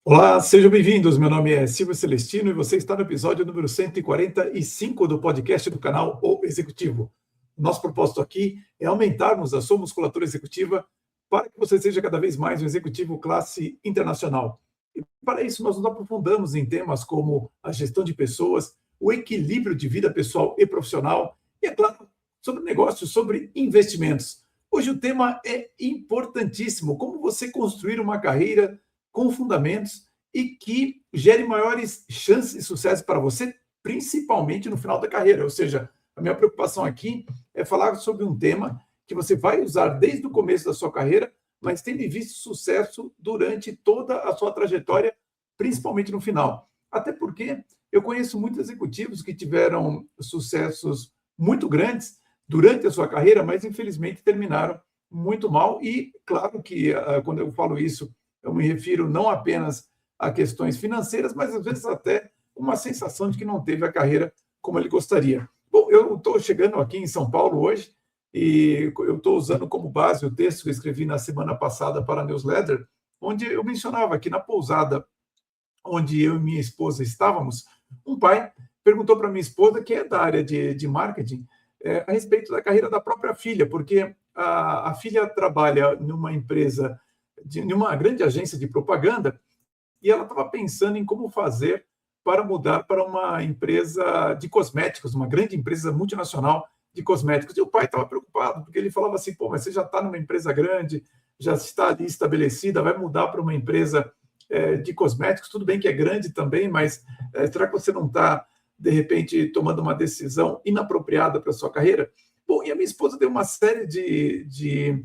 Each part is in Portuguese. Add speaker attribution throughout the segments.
Speaker 1: Olá, sejam bem-vindos. Meu nome é Silvio Celestino e você está no episódio número 145 do podcast do canal O Executivo. Nosso propósito aqui é aumentarmos a sua musculatura executiva para que você seja cada vez mais um executivo classe internacional. E para isso, nós nos aprofundamos em temas como a gestão de pessoas, o equilíbrio de vida pessoal e profissional e, é claro, sobre negócios, sobre investimentos. Hoje o tema é importantíssimo: como você construir uma carreira com fundamentos e que gere maiores chances de sucesso para você, principalmente no final da carreira. Ou seja, a minha preocupação aqui é falar sobre um tema que você vai usar desde o começo da sua carreira, mas tendo visto sucesso durante toda a sua trajetória, principalmente no final. Até porque eu conheço muitos executivos que tiveram sucessos muito grandes durante a sua carreira, mas infelizmente terminaram muito mal. E claro que quando eu falo isso, eu me refiro não apenas a questões financeiras, mas às vezes até uma sensação de que não teve a carreira como ele gostaria. Bom, eu estou chegando aqui em São Paulo hoje e eu estou usando como base o texto que eu escrevi na semana passada para a newsletter, onde eu mencionava que na pousada onde eu e minha esposa estávamos, um pai perguntou para minha esposa, que é da área de marketing, a respeito da carreira da própria filha, porque a filha trabalha numa empresa, numa grande agência de propaganda, e ela estava pensando em como fazer para mudar para uma empresa de cosméticos, uma grande empresa multinacional de cosméticos. E o pai estava preocupado, porque ele falava assim: pô, mas você já está numa empresa grande, já está ali estabelecida, vai mudar para uma empresa de cosméticos, tudo bem que é grande também, mas será que você não está, de repente, tomando uma decisão inapropriada para a sua carreira? Bom, e a minha esposa deu uma série de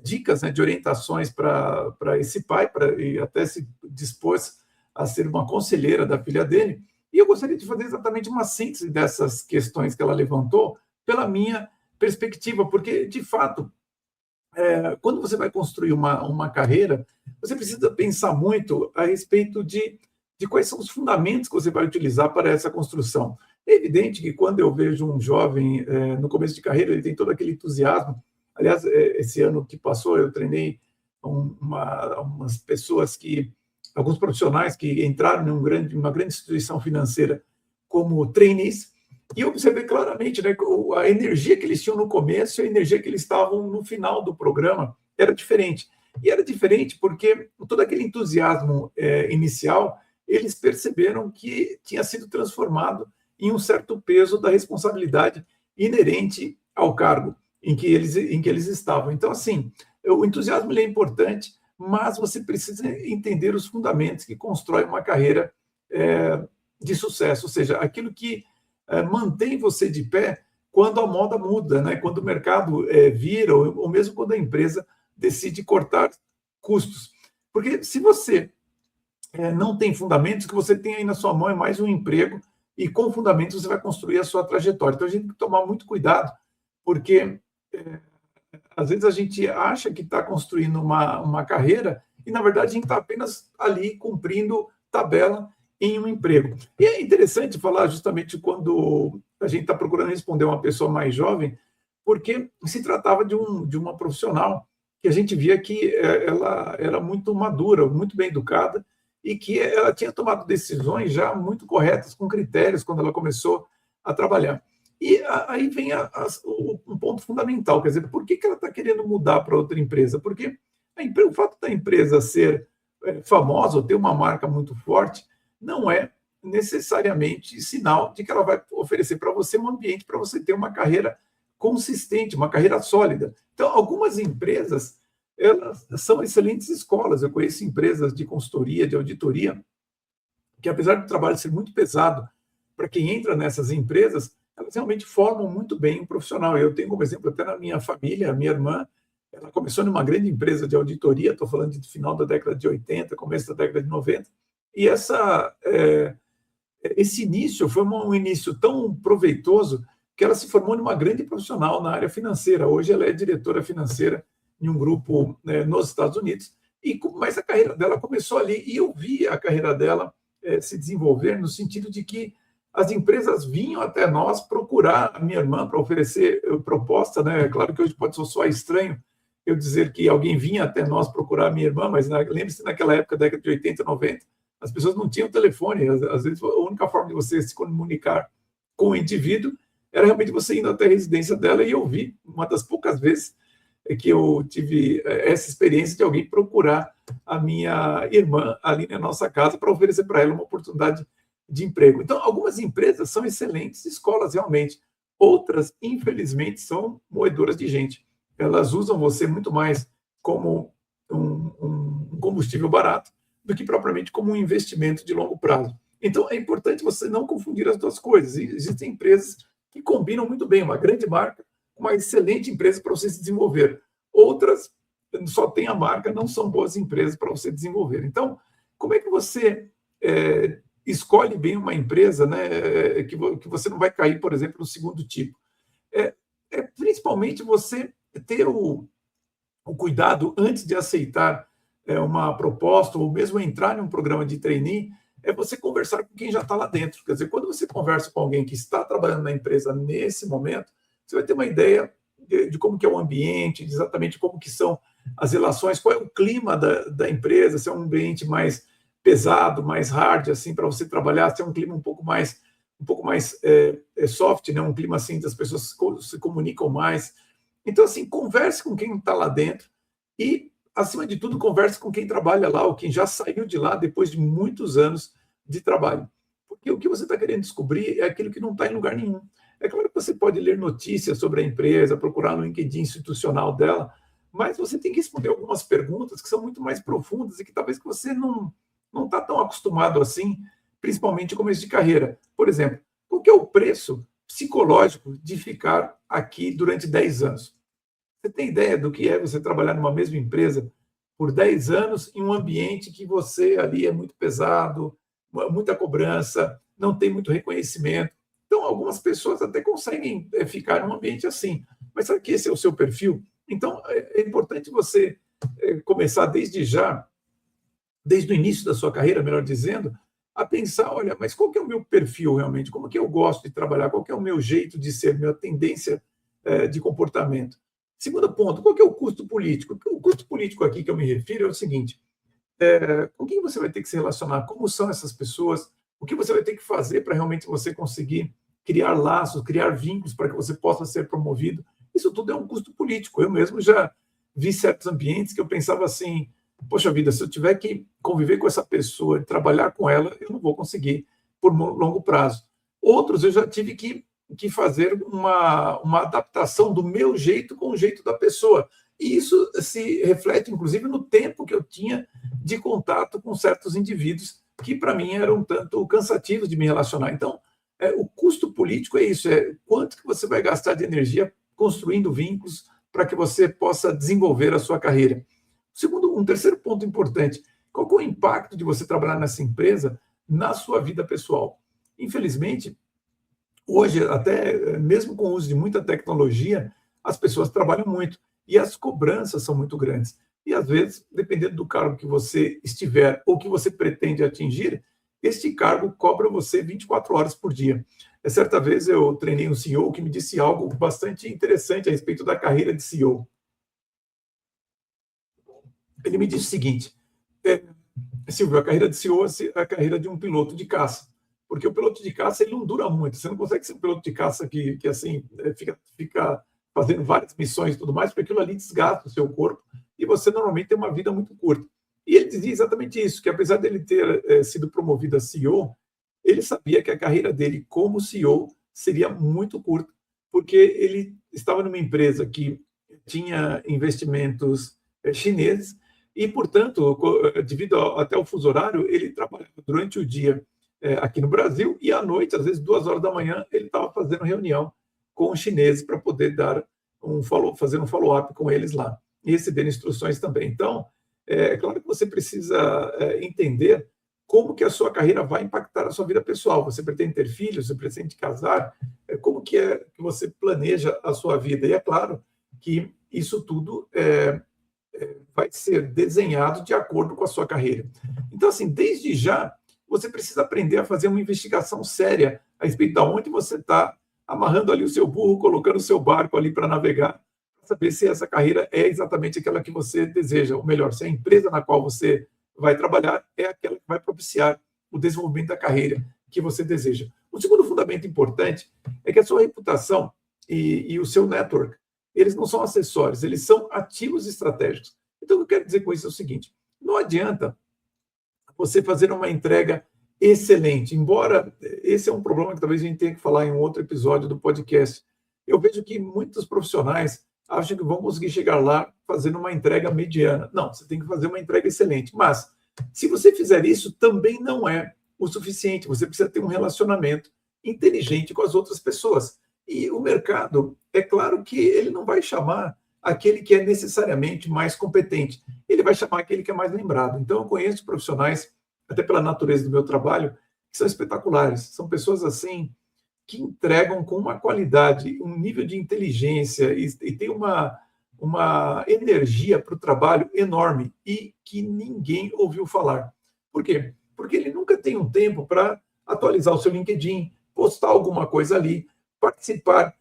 Speaker 1: dicas, né, de orientações para esse pai, e até se dispôs a ser uma conselheira da filha dele. E eu gostaria de fazer exatamente uma síntese dessas questões que ela levantou pela minha perspectiva, porque, de fato, quando você vai construir uma carreira, você precisa pensar muito a respeito de quais são os fundamentos que você vai utilizar para essa construção. É evidente que quando eu vejo um jovem no começo de carreira, ele tem todo aquele entusiasmo. Aliás, esse ano que passou, eu treinei umas pessoas alguns profissionais que entraram numa grande instituição financeira como trainees, e eu observei claramente, né, a energia que eles tinham no começo e a energia que eles estavam no final do programa era diferente. E era diferente porque todo aquele entusiasmo inicial, eles perceberam que tinha sido transformado em um certo peso da responsabilidade inerente ao cargo em que eles estavam. Então, assim, o entusiasmo ele é importante, mas você precisa entender os fundamentos que constroem uma carreira de sucesso, ou seja, aquilo que mantém você de pé quando a moda muda, né? Quando o mercado vira, ou mesmo quando a empresa decide cortar custos. Porque se você não tem fundamentos, o que você tem aí na sua mão é mais um emprego, e com fundamentos você vai construir a sua trajetória. Então a gente tem que tomar muito cuidado, porque às vezes a gente acha que está construindo uma carreira e, na verdade, a gente está apenas ali cumprindo tabela em um emprego. E é interessante falar justamente quando a gente está procurando responder uma pessoa mais jovem, porque se tratava de uma profissional que a gente via que ela era muito madura, muito bem educada, e que ela tinha tomado decisões já muito corretas, com critérios, quando ela começou a trabalhar. E aí vem um ponto fundamental, quer dizer, por que ela está querendo mudar para outra empresa? Porque o fato da empresa ser famosa ou ter uma marca muito forte não é necessariamente sinal de que ela vai oferecer para você um ambiente para você ter uma carreira consistente, uma carreira sólida. Então, algumas empresas, elas são excelentes escolas. Eu conheço empresas de consultoria, de auditoria, que apesar do trabalho ser muito pesado para quem entra nessas empresas, elas realmente formam muito bem um profissional. Eu tenho como exemplo até na minha família, a minha irmã, ela começou numa grande empresa de auditoria, estou falando de final da década de 80, começo da década de 90, e esse início foi um início tão proveitoso que ela se formou numa grande profissional na área financeira. Hoje ela é diretora financeira em um grupo nos Estados Unidos, mas a carreira dela começou ali, e eu vi a carreira dela se desenvolver no sentido de que as empresas vinham até nós procurar a minha irmã para oferecer proposta, né? Claro que hoje pode soar estranho eu dizer que alguém vinha até nós procurar a minha irmã, mas lembre-se, naquela época, década de 80, 90, as pessoas não tinham telefone. Às vezes, a única forma de você se comunicar com o indivíduo era realmente você indo até a residência dela e ouvir. Uma das poucas vezes que eu tive essa experiência de alguém procurar a minha irmã ali na nossa casa para oferecer para ela uma oportunidade de emprego. Então, algumas empresas são excelentes escolas, realmente. Outras, infelizmente, são moedoras de gente. Elas usam você muito mais como um combustível barato do que propriamente como um investimento de longo prazo. Então, é importante você não confundir as duas coisas. Existem empresas que combinam muito bem, uma grande marca, uma excelente empresa para você se desenvolver. Outras só têm a marca, não são boas empresas para você desenvolver. Então, como é que você escolhe bem uma empresa, né, que você não vai cair, por exemplo, no segundo tipo? Principalmente você ter o cuidado antes de aceitar uma proposta ou mesmo entrar em um programa de trainee, é você conversar com quem já está lá dentro. Quer dizer, quando você conversa com alguém que está trabalhando na empresa nesse momento, você vai ter uma ideia de como que é o ambiente, de exatamente como que são as relações, qual é o clima da empresa, se é um ambiente mais pesado, mais hard, assim, para você trabalhar, se é um clima um pouco mais soft, né? Um clima assim, das pessoas se comunicam mais. Então, assim, converse com quem está lá dentro e, acima de tudo, converse com quem trabalha lá ou quem já saiu de lá depois de muitos anos de trabalho. Porque o que você está querendo descobrir é aquilo que não está em lugar nenhum. É claro que você pode ler notícias sobre a empresa, procurar no LinkedIn institucional dela, mas você tem que responder algumas perguntas que são muito mais profundas e que talvez que você não está tão acostumado assim, principalmente no começo de carreira. Por exemplo, qual que é o preço psicológico de ficar aqui durante 10 anos? Você tem ideia do que é você trabalhar numa mesma empresa por 10 anos em um ambiente que você ali é muito pesado, muita cobrança, não tem muito reconhecimento? Então, algumas pessoas até conseguem ficar num ambiente assim, mas sabe que esse é o seu perfil? Então, é importante você começar desde já, desde o início da sua carreira, melhor dizendo, a pensar, olha, mas qual que é o meu perfil realmente? Como que eu gosto de trabalhar? Qual que é o meu jeito de ser, minha tendência de comportamento? Segundo ponto, qual que é o custo político? O custo político aqui que eu me refiro é o seguinte, com quem você vai ter que se relacionar? Como são essas pessoas? O que você vai ter que fazer para realmente você conseguir criar laços, criar vínculos para que você possa ser promovido? Isso tudo é um custo político. Eu mesmo já vi certos ambientes que eu pensava assim, poxa vida, se eu tiver que conviver com essa pessoa, trabalhar com ela, eu não vou conseguir por longo prazo. Outros eu já tive que fazer uma adaptação do meu jeito com o jeito da pessoa. E isso se reflete, inclusive, no tempo que eu tinha de contato com certos indivíduos que, para mim, eram um tanto cansativos de me relacionar. Então, o custo político é isso, é quanto que você vai gastar de energia construindo vínculos para que você possa desenvolver a sua carreira. Um terceiro ponto importante, qual é o impacto de você trabalhar nessa empresa na sua vida pessoal? Infelizmente, hoje, até mesmo com o uso de muita tecnologia, as pessoas trabalham muito e as cobranças são muito grandes. E, às vezes, dependendo do cargo que você estiver ou que você pretende atingir, este cargo cobra você 24 horas por dia. Certa vez eu treinei um CEO que me disse algo bastante interessante a respeito da carreira de CEO. Ele me disse o seguinte, Silvio, a carreira de CEO é a carreira de um piloto de caça, porque o piloto de caça ele não dura muito, você não consegue ser um piloto de caça que assim, fica fazendo várias missões e tudo mais, porque aquilo ali desgasta o seu corpo e você normalmente tem uma vida muito curta. E ele dizia exatamente isso, que apesar dele ter sido promovido a CEO, ele sabia que a carreira dele como CEO seria muito curta, porque ele estava numa empresa que tinha investimentos chineses e, portanto, devido até ao fuso horário, ele trabalhava durante o dia aqui no Brasil e à noite, às vezes 2 horas da manhã, ele estava fazendo reunião com os chineses para poder fazer um follow-up com eles lá e receber instruções também. Então, é claro que você precisa entender como que a sua carreira vai impactar a sua vida pessoal. Você pretende ter filhos, você pretende casar, como que é que você planeja a sua vida? E é claro que isso tudo vai ser desenhado de acordo com a sua carreira. Então, assim, desde já, você precisa aprender a fazer uma investigação séria a respeito de onde você está amarrando ali o seu burro, colocando o seu barco ali para navegar, saber se essa carreira é exatamente aquela que você deseja, ou melhor, se a empresa na qual você vai trabalhar é aquela que vai propiciar o desenvolvimento da carreira que você deseja. O segundo fundamento importante é que a sua reputação e o seu network, eles não são acessórios, eles são ativos estratégicos. Então, o que eu quero dizer com isso é o seguinte: não adianta você fazer uma entrega excelente, embora esse é um problema que talvez a gente tenha que falar em um outro episódio do podcast. Eu vejo que muitos profissionais acham que vão conseguir chegar lá fazendo uma entrega mediana. Não, você tem que fazer uma entrega excelente. Mas, se você fizer isso, também não é o suficiente. Você precisa ter um relacionamento inteligente com as outras pessoas. E o mercado, é claro que ele não vai chamar aquele que é necessariamente mais competente. Ele vai chamar aquele que é mais lembrado. Então, eu conheço profissionais, até pela natureza do meu trabalho, que são espetaculares. São pessoas assim que entregam com uma qualidade, um nível de inteligência e tem uma energia para o trabalho enorme e que ninguém ouviu falar. Por quê? Porque ele nunca tem um tempo para atualizar o seu LinkedIn, postar alguma coisa ali, participar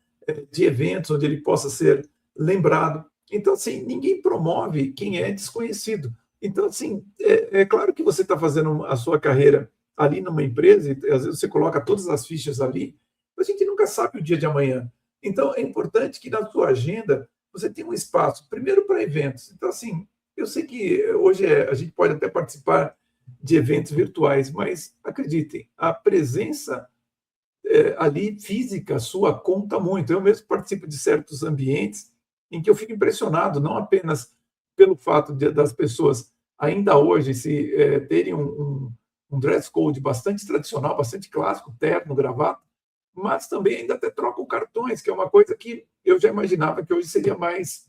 Speaker 1: de eventos onde ele possa ser lembrado. Então, assim, ninguém promove quem é desconhecido. Então, assim, é claro que você está fazendo a sua carreira ali numa empresa, e às vezes você coloca todas as fichas ali, mas a gente nunca sabe o dia de amanhã. Então, é importante que na sua agenda você tenha um espaço, primeiro para eventos. Então, assim, eu sei que hoje a gente pode até participar de eventos virtuais, mas acreditem, a presença ali física sua conta muito. Eu mesmo participo de certos ambientes em que eu fico impressionado, não apenas pelo fato das pessoas ainda hoje terem um dress code bastante tradicional, bastante clássico, terno, gravata, mas também ainda até trocam cartões, que é uma coisa que eu já imaginava que hoje seria mais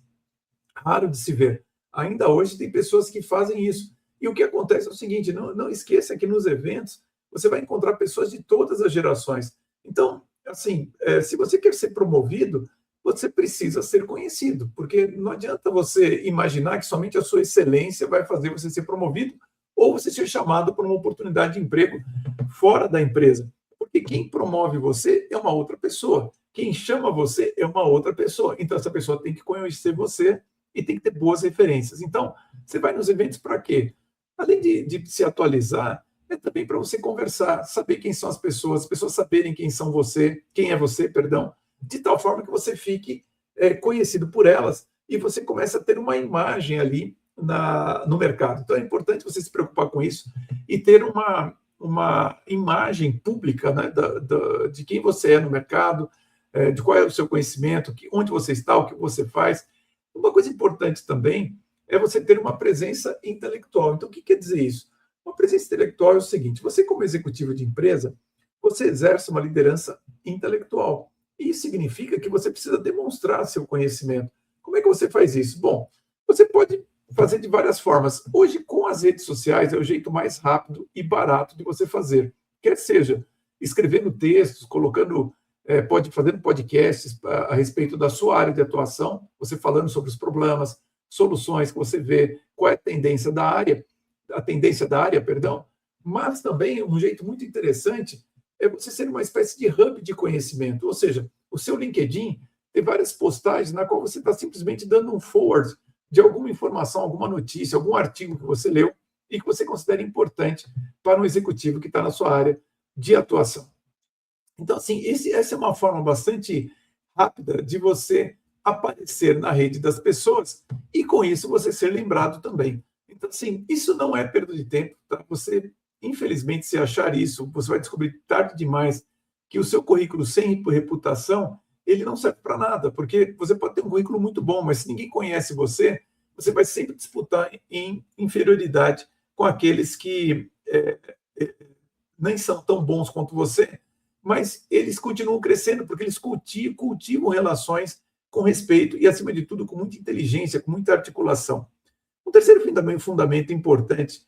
Speaker 1: raro de se ver. Ainda hoje tem pessoas que fazem isso. E o que acontece é o seguinte: não esqueça que nos eventos você vai encontrar pessoas de todas as gerações. Então, assim, se você quer ser promovido, você precisa ser conhecido, porque não adianta você imaginar que somente a sua excelência vai fazer você ser promovido ou você ser chamado para uma oportunidade de emprego fora da empresa. Porque quem promove você é uma outra pessoa, quem chama você é uma outra pessoa. Então, essa pessoa tem que conhecer você e tem que ter boas referências. Então, você vai nos eventos para quê? Além de se atualizar, é também para você conversar, saber quem são as pessoas saberem quem é você, perdão, de tal forma que você fique conhecido por elas e você começa a ter uma imagem ali no mercado. Então, é importante você se preocupar com isso e ter uma imagem pública, né, de quem você é no mercado, de qual é o seu conhecimento, onde você está, o que você faz. Uma coisa importante também é você ter uma presença intelectual. Então, o que quer dizer isso? Uma presença intelectual é o seguinte: você, como executivo de empresa, você exerce uma liderança intelectual. E isso significa que você precisa demonstrar seu conhecimento. Como é que você faz isso? Bom, você pode fazer de várias formas. Hoje, com as redes sociais, é o jeito mais rápido e barato de você fazer. Quer seja escrevendo textos, fazendo podcasts a respeito da sua área de atuação, você falando sobre os problemas, soluções que você vê, qual é a tendência da área, perdão, mas também um jeito muito interessante é você ser uma espécie de hub de conhecimento, ou seja, o seu LinkedIn tem várias postagens na qual você está simplesmente dando um forward de alguma informação, alguma notícia, algum artigo que você leu e que você considera importante para um executivo que está na sua área de atuação. Então, assim, essa é uma forma bastante rápida de você aparecer na rede das pessoas e, com isso, você ser lembrado também. Então, assim, isso não é perda de tempo, tá? Você, infelizmente, se achar isso, você vai descobrir tarde demais que o seu currículo sem reputação, ele não serve para nada, porque você pode ter um currículo muito bom, mas se ninguém conhece você, você vai sempre disputar em inferioridade com aqueles que nem são tão bons quanto você, mas eles continuam crescendo porque eles cultivam relações com respeito e, acima de tudo, com muita inteligência, com muita articulação. O terceiro fundamento importante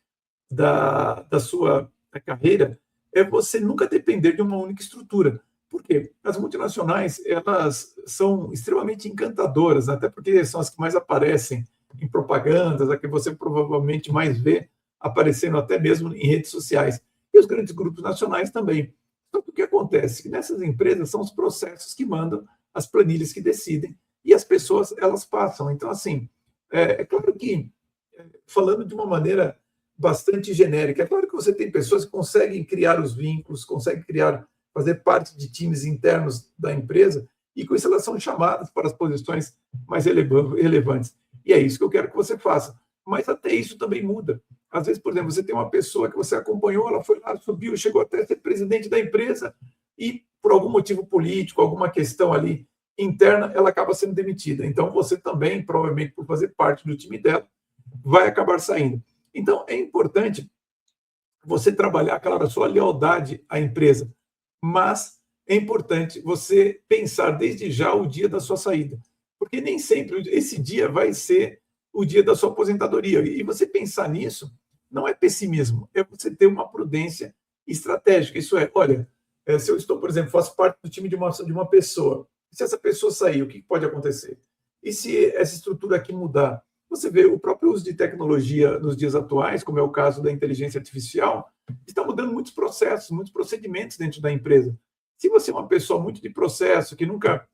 Speaker 1: da sua carreira é você nunca depender de uma única estrutura. Por quê? As multinacionais, elas são extremamente encantadoras, até porque são as que mais aparecem em propagandas, a que você provavelmente mais vê aparecendo até mesmo em redes sociais. E os grandes grupos nacionais também. Só que o que acontece? Que nessas empresas são os processos que mandam, as planilhas que decidem, e as pessoas, elas passam. Então, assim, é claro que, falando de uma maneira bastante genérica, é claro que você tem pessoas que conseguem criar os vínculos, conseguem criar, fazer parte de times internos da empresa, e com isso elas são chamadas para as posições mais relevantes. E é isso que eu quero que você faça. Mas até isso também muda. Às vezes, por exemplo, você tem uma pessoa que você acompanhou, ela foi lá, subiu, chegou até a ser presidente da empresa e, por algum motivo político, alguma questão ali interna, ela acaba sendo demitida. Então, você também, provavelmente por fazer parte do time dela, vai acabar saindo. Então, é importante você trabalhar, claro, a sua lealdade à empresa, mas é importante você pensar desde já o dia da sua saída, porque nem sempre esse dia vai ser o dia da sua aposentadoria. E você pensar nisso não é pessimismo, é você ter uma prudência estratégica. Isso é, olha, se eu estou, por exemplo, faço parte do time de uma pessoa, se essa pessoa sair, o que pode acontecer? E se essa estrutura aqui mudar? Você vê o próprio uso de tecnologia nos dias atuais, como é o caso da inteligência artificial, está mudando muitos processos, muitos procedimentos dentro da empresa. Se você é uma pessoa muito de processo, que nunca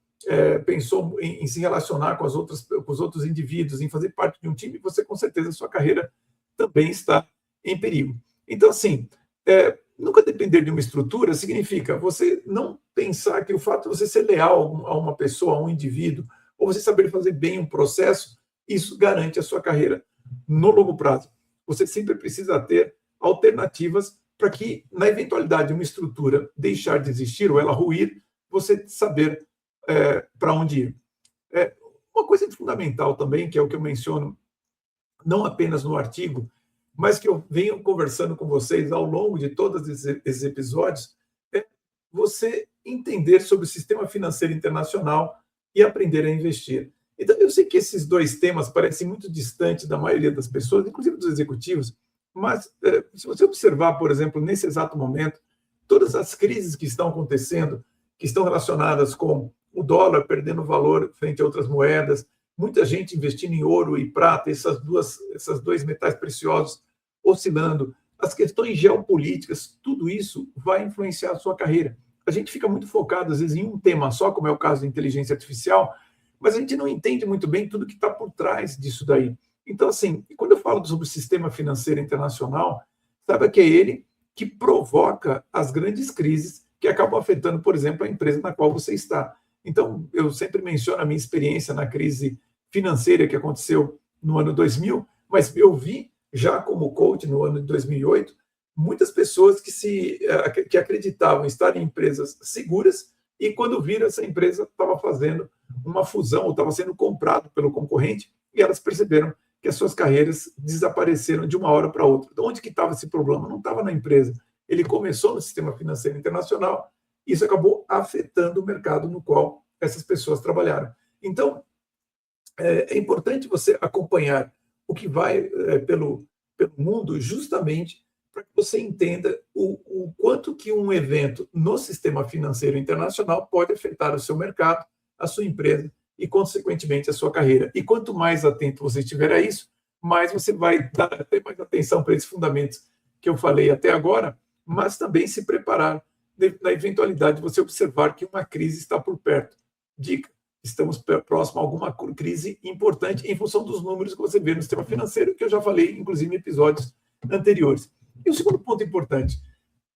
Speaker 1: pensou em se relacionar com os outros indivíduos, em fazer parte de um time, você com certeza a sua carreira também está em perigo. Então, assim, nunca depender de uma estrutura significa você não pensar que o fato de você ser leal a uma pessoa, a um indivíduo, ou você saber fazer bem um processo, isso garante a sua carreira no longo prazo. Você sempre precisa ter alternativas para que, na eventualidade de uma estrutura deixar de existir ou ela ruir, você saber para onde ir. Uma coisa fundamental também, que é o que eu menciono, não apenas no artigo, mas que eu venho conversando com vocês ao longo de todos esses episódios, é você entender sobre o sistema financeiro internacional e aprender a investir. Então, eu sei que esses dois temas parecem muito distantes da maioria das pessoas, inclusive dos executivos, mas se você observar, por exemplo, nesse exato momento, todas as crises que estão acontecendo, que estão relacionadas com o dólar perdendo valor frente a outras moedas, muita gente investindo em ouro e prata, esses dois metais preciosos oscilando, as questões geopolíticas, tudo isso vai influenciar a sua carreira. A gente fica muito focado, às vezes, em um tema só, como é o caso da inteligência artificial, mas a gente não entende muito bem tudo que está por trás disso daí. Então, assim, quando eu falo sobre o sistema financeiro internacional, saiba que é ele que provoca as grandes crises que acabam afetando, por exemplo, a empresa na qual você está. Então, eu sempre menciono a minha experiência na crise financeira que aconteceu no ano 2000, mas eu vi, já como coach no ano de 2008, muitas pessoas que acreditavam estar em empresas seguras e quando viram essa empresa estava fazendo uma fusão ou estava sendo comprado pelo concorrente e elas perceberam que as suas carreiras desapareceram de uma hora para outra. De onde que estava esse problema? Não estava na empresa. Ele começou no sistema financeiro internacional e isso acabou afetando o mercado no qual essas pessoas trabalharam. Então, é importante você acompanhar o que vai pelo mundo justamente para que você entenda o quanto que um evento no sistema financeiro internacional pode afetar o seu mercado, a sua empresa e, consequentemente, a sua carreira. E quanto mais atento você estiver a isso, mais você vai ter mais atenção para esses fundamentos que eu falei até agora, mas também se preparar na eventualidade de você observar que uma crise está por perto. Dica: estamos próximo a alguma crise importante em função dos números que você vê no sistema financeiro, que eu já falei, inclusive, em episódios anteriores. E o segundo ponto importante,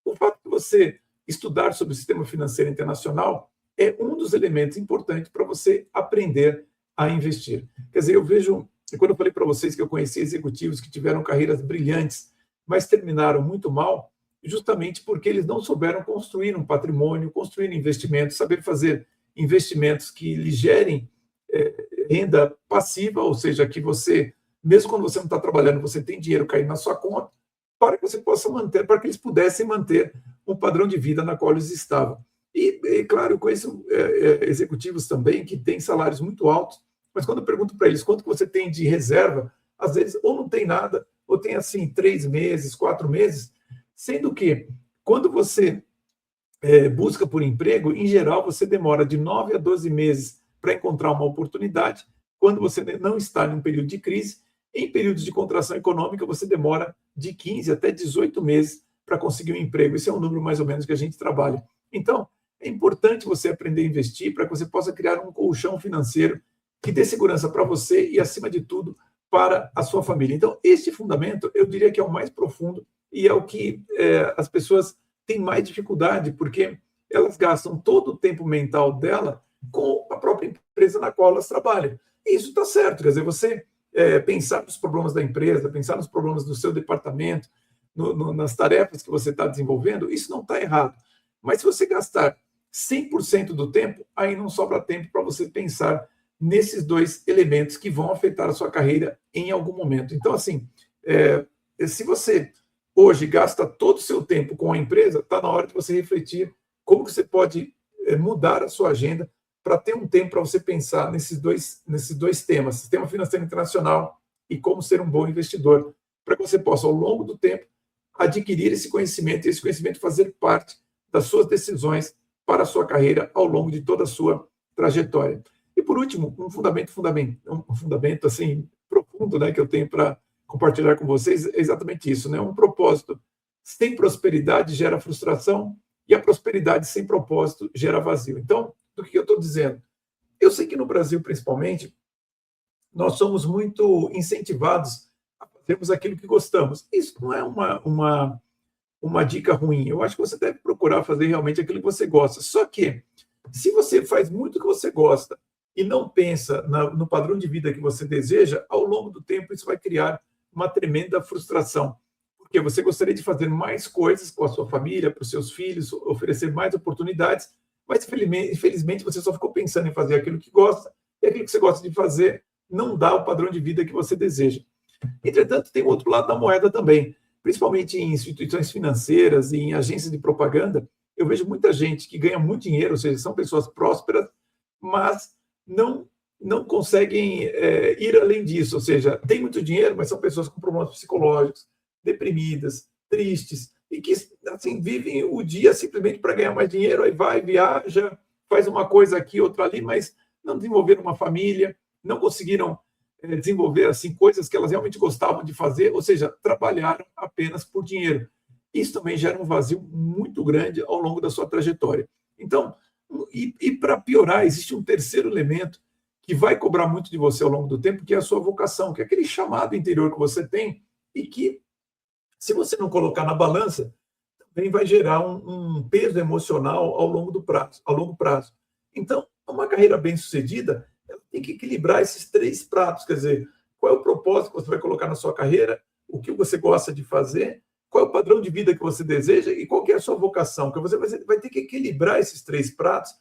Speaker 1: o fato de você estudar sobre o sistema financeiro internacional é um dos elementos importantes para você aprender a investir. Quer dizer, eu vejo, quando eu falei para vocês que eu conheci executivos que tiveram carreiras brilhantes, mas terminaram muito mal, justamente porque eles não souberam construir um patrimônio, construir investimentos, saber fazer investimentos que lhe gerem renda passiva, ou seja, que você, mesmo quando você não está trabalhando, você tem dinheiro caindo na sua conta, para que você possa manter, para que eles pudessem manter um padrão de vida na qual eles estavam. E claro, eu conheço executivos também que têm salários muito altos, mas quando eu pergunto para eles quanto que você tem de reserva, às vezes ou não tem nada, ou tem assim 3 meses, 4 meses, sendo que quando você busca por emprego, em geral, você demora de 9 a 12 meses para encontrar uma oportunidade. Quando você não está em um período de crise, em períodos de contração econômica, você demora de 15 até 18 meses para conseguir um emprego. Esse é um número mais ou menos que a gente trabalha. Então, é importante você aprender a investir para que você possa criar um colchão financeiro que dê segurança para você e, acima de tudo, para a sua família. Então, este fundamento, eu diria que é o mais profundo e é o que as pessoas têm mais dificuldade, porque elas gastam todo o tempo mental dela com a própria empresa na qual elas trabalham. E isso está certo, quer dizer, você pensar nos problemas da empresa, pensar nos problemas do seu departamento, nas tarefas que você está desenvolvendo, isso não está errado. Mas se você gastar 100% do tempo, aí não sobra tempo para você pensar nesses dois elementos que vão afetar a sua carreira em algum momento. Então, assim, se você hoje gasta todo o seu tempo com a empresa, está na hora de você refletir como que você pode mudar a sua agenda para ter um tempo para você pensar nesses dois temas, sistema financeiro internacional e como ser um bom investidor, para que você possa, ao longo do tempo, adquirir esse conhecimento e esse conhecimento fazer parte das suas decisões para a sua carreira ao longo de toda a sua trajetória. E, por último, um fundamento assim, profundo, né, que eu tenho para compartilhar com vocês é exatamente isso, né? Um propósito sem prosperidade gera frustração e a prosperidade sem propósito gera vazio. Então, do que eu estou dizendo? Eu sei que no Brasil, principalmente, nós somos muito incentivados a fazermos aquilo que gostamos. Isso não é uma dica ruim. Eu acho que você deve procurar fazer realmente aquilo que você gosta. Só que, se você faz muito o que você gosta e não pensa no padrão de vida que você deseja, ao longo do tempo isso vai criar uma tremenda frustração. Porque você gostaria de fazer mais coisas com a sua família, para os seus filhos, oferecer mais oportunidades, mas infelizmente você só ficou pensando em fazer aquilo que gosta, e aquilo que você gosta de fazer não dá o padrão de vida que você deseja. Entretanto, tem o outro lado da moeda também, principalmente em instituições financeiras e em agências de propaganda. Eu vejo muita gente que ganha muito dinheiro, ou seja, são pessoas prósperas, mas não conseguem ir além disso, ou seja, tem muito dinheiro, mas são pessoas com problemas psicológicos, deprimidas, tristes, e que assim, vivem o dia simplesmente para ganhar mais dinheiro, aí vai, viaja, faz uma coisa aqui, outra ali, mas não desenvolveram uma família, não conseguiram desenvolver assim, coisas que elas realmente gostavam de fazer, ou seja, trabalharam apenas por dinheiro. Isso também gera um vazio muito grande ao longo da sua trajetória. Então, e para piorar, existe um terceiro elemento que vai cobrar muito de você ao longo do tempo, que é a sua vocação, que é aquele chamado interior que você tem e que, se você não colocar na balança, também vai gerar um peso emocional ao longo prazo. Então, uma carreira bem-sucedida, ela tem que equilibrar esses três pratos, quer dizer, qual é o propósito que você vai colocar na sua carreira, o que você gosta de fazer, qual é o padrão de vida que você deseja e qual que é a sua vocação, que você vai ter que equilibrar esses três pratos,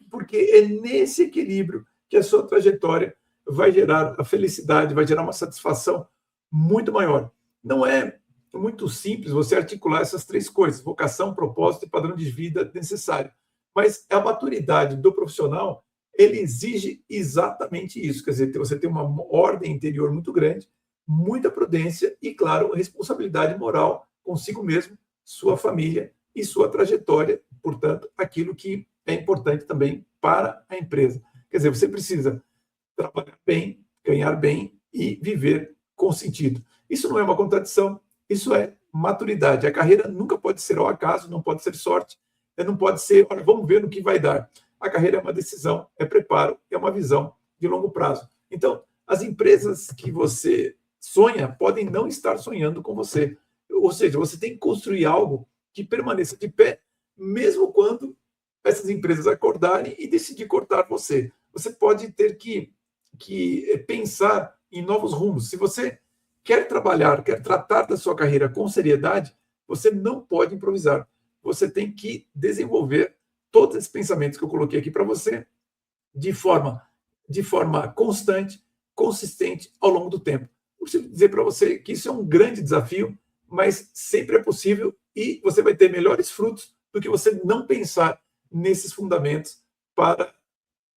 Speaker 1: porque é nesse equilíbrio que a sua trajetória vai gerar a felicidade, vai gerar uma satisfação muito maior. Não é muito simples você articular essas três coisas, vocação, propósito e padrão de vida necessário. Mas a maturidade do profissional, ele exige exatamente isso, quer dizer, você tem uma ordem interior muito grande, muita prudência e, claro, responsabilidade moral consigo mesmo, sua família e sua trajetória, portanto, aquilo que é importante também para a empresa. Quer dizer, você precisa trabalhar bem, ganhar bem e viver com sentido. Isso não é uma contradição, isso é maturidade. A carreira nunca pode ser ao acaso, não pode ser sorte, não pode ser, olha, vamos ver no que vai dar. A carreira é uma decisão, é preparo, é uma visão de longo prazo. Então, as empresas que você sonha podem não estar sonhando com você. Ou seja, você tem que construir algo que permaneça de pé, mesmo quando essas empresas acordarem e decidir cortar você. Você pode ter que pensar em novos rumos. Se você quer trabalhar, quer tratar da sua carreira com seriedade, você não pode improvisar. Você tem que desenvolver todos esses pensamentos que eu coloquei aqui para você de forma constante, consistente ao longo do tempo. Eu preciso dizer para você que isso é um grande desafio, mas sempre é possível e você vai ter melhores frutos do que você não pensar nesses fundamentos para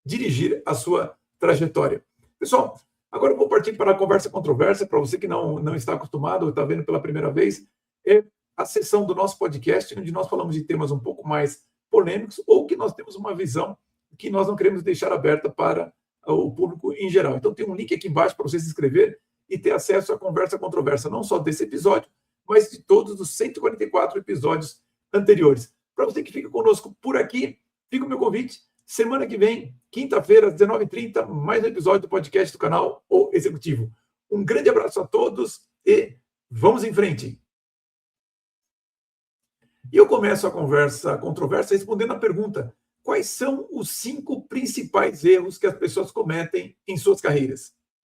Speaker 1: dirigir a sua trajetória. Pessoal, agora eu vou partir para a conversa controversa, para você que não está acostumado ou está vendo pela primeira vez, é a sessão do nosso podcast, onde nós falamos de temas um pouco mais polêmicos ou que nós temos uma visão que nós não queremos deixar aberta para o público em geral. Então tem um link aqui embaixo para você se inscrever e ter acesso à conversa controversa, não só desse episódio, mas de todos os 144 episódios anteriores. Para você que fica conosco por aqui, fica o meu convite. Semana que vem, quinta-feira, às 19h30, mais um episódio do podcast do canal O Executivo. Um grande abraço a todos e vamos em frente. E eu começo a controvérsia respondendo a pergunta: quais são os 5 principais erros que as pessoas cometem em suas carreiras?